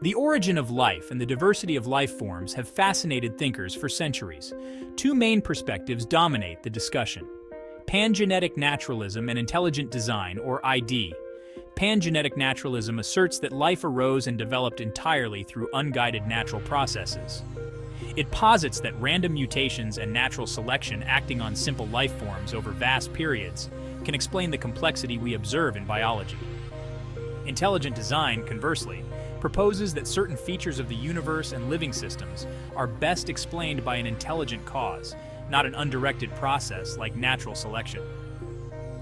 The origin of life and the diversity of life forms have fascinated thinkers for centuries. Two main perspectives dominate the discussion: pangenetic naturalism and intelligent design, or ID. Pangenetic naturalism asserts that life arose and developed entirely through unguided natural processes. It posits that random mutations and natural selection acting on simple life forms over vast periods can explain the complexity we observe in biology. Intelligent design, conversely, proposes that certain features of the universe and living systems are best explained by an intelligent cause, not an undirected process like natural selection.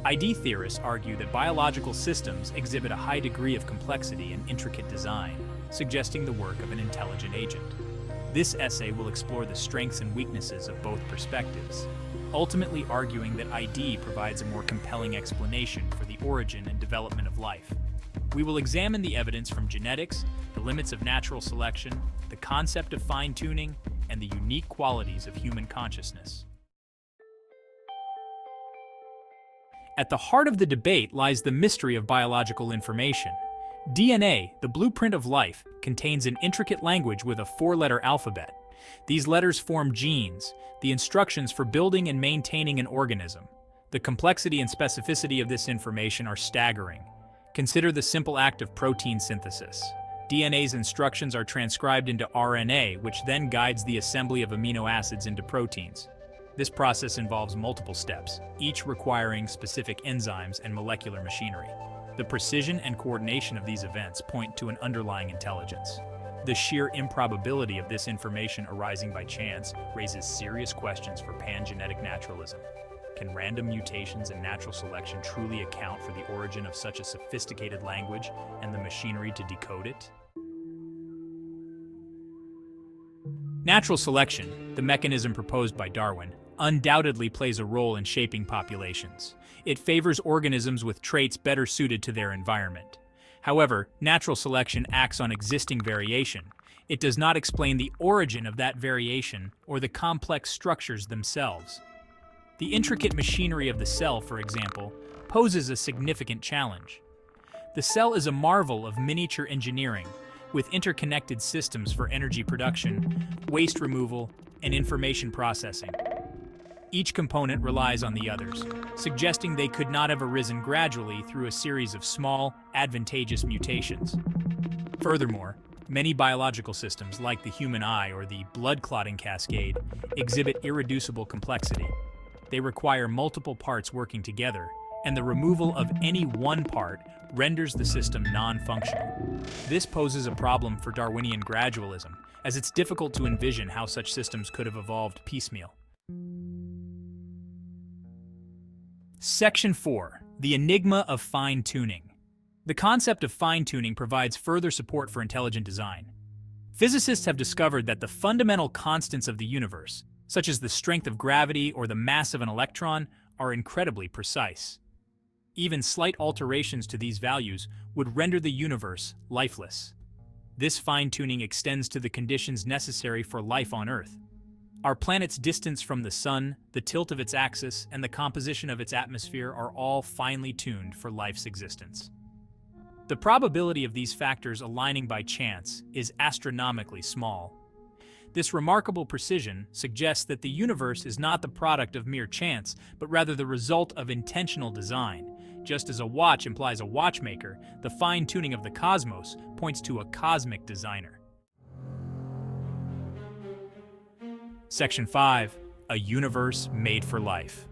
ID theorists argue that biological systems exhibit a high degree of complexity and intricate design, suggesting the work of an intelligent agent. This essay will explore the strengths and weaknesses of both perspectives, ultimately arguing that ID provides a more compelling explanation for the origin and development of life. We will examine the evidence from genetics, the limits of natural selection, the concept of fine-tuning, and the unique qualities of human consciousness. At the heart of the debate lies the mystery of biological information. DNA, the blueprint of life, contains an intricate language with a four-letter alphabet. These letters form genes, the instructions for building and maintaining an organism. The complexity and specificity of this information are staggering. Consider the simple act of protein synthesis. DNA's instructions are transcribed into RNA, which then guides the assembly of amino acids into proteins. This process involves multiple steps, each requiring specific enzymes and molecular machinery. The precision and coordination of these events point to an underlying intelligence. The sheer improbability of this information arising by chance raises serious questions for pangenetic naturalism. Can random mutations and natural selection truly account for the origin of such a sophisticated language and the machinery to decode it? Natural selection, the mechanism proposed by Darwin, undoubtedly plays a role in shaping populations. It favors organisms with traits better suited to their environment. However, natural selection acts on existing variation. It does not explain the origin of that variation or the complex structures themselves. The intricate machinery of the cell, for example, poses a significant challenge. The cell is a marvel of miniature engineering, with interconnected systems for energy production, waste removal, and information processing. Each component relies on the others, suggesting they could not have arisen gradually through a series of small, advantageous mutations. Furthermore, many biological systems, like the human eye or the blood clotting cascade, exhibit irreducible complexity. They require multiple parts working together, and the removal of any one part renders the system non-functional. This poses a problem for Darwinian gradualism, as it's difficult to envision how such systems could have evolved piecemeal. Section 4. The Enigma of Fine-Tuning. The concept of fine-tuning provides further support for intelligent design. Physicists have discovered that the fundamental constants of the universe, such as the strength of gravity or the mass of an electron, are incredibly precise. Even slight alterations to these values would render the universe lifeless. This fine-tuning extends to the conditions necessary for life on Earth. Our planet's distance from the Sun, the tilt of its axis, and the composition of its atmosphere are all finely tuned for life's existence. The probability of these factors aligning by chance is astronomically small. This remarkable precision suggests that the universe is not the product of mere chance, but rather the result of intentional design. Just as a watch implies a watchmaker, the fine-tuning of the cosmos points to a cosmic designer. Section 5. A universe made for life.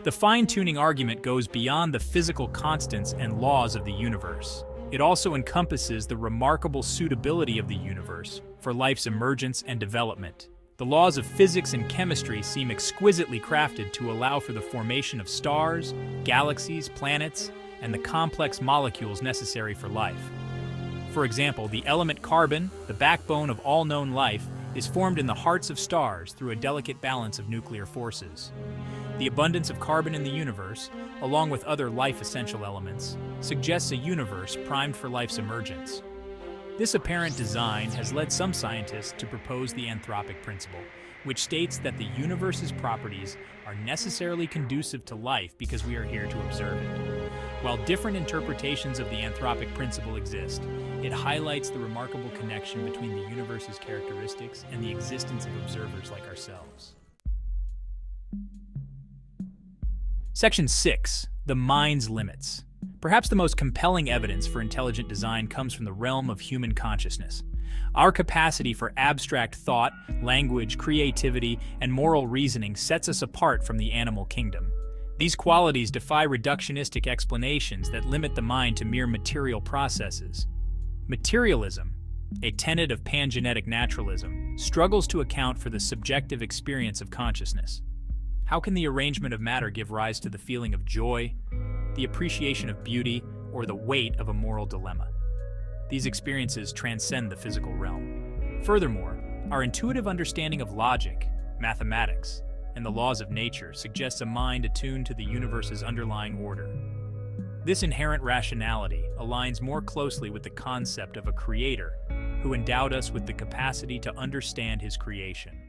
The fine-tuning argument goes beyond the physical constants and laws of the universe. It also encompasses the remarkable suitability of the universe for life's emergence and development. The laws of physics and chemistry seem exquisitely crafted to allow for the formation of stars, galaxies, planets, and the complex molecules necessary for life. For example, the element carbon, the backbone of all known life, is formed in the hearts of stars through a delicate balance of nuclear forces. The abundance of carbon in the universe, along with other life-essential elements, suggests a universe primed for life's emergence. This apparent design has led some scientists to propose the anthropic principle, which states that the universe's properties are necessarily conducive to life because we are here to observe it. While different interpretations of the anthropic principle exist, it highlights the remarkable connection between the universe's characteristics and the existence of observers like ourselves. Section 6. The mind's limits. Perhaps the most compelling evidence for intelligent design comes from the realm of human consciousness. Our capacity for abstract thought, language, creativity, and moral reasoning sets us apart from the animal kingdom. These qualities defy reductionistic explanations that limit the mind to mere material processes. Materialism, a tenet of pangenetic naturalism, struggles to account for the subjective experience of consciousness. How can the arrangement of matter give rise to the feeling of joy, the appreciation of beauty, or the weight of a moral dilemma? These experiences transcend the physical realm. Furthermore, our intuitive understanding of logic, mathematics, and the laws of nature suggests a mind attuned to the universe's underlying order. This inherent rationality aligns more closely with the concept of a creator who endowed us with the capacity to understand his creation.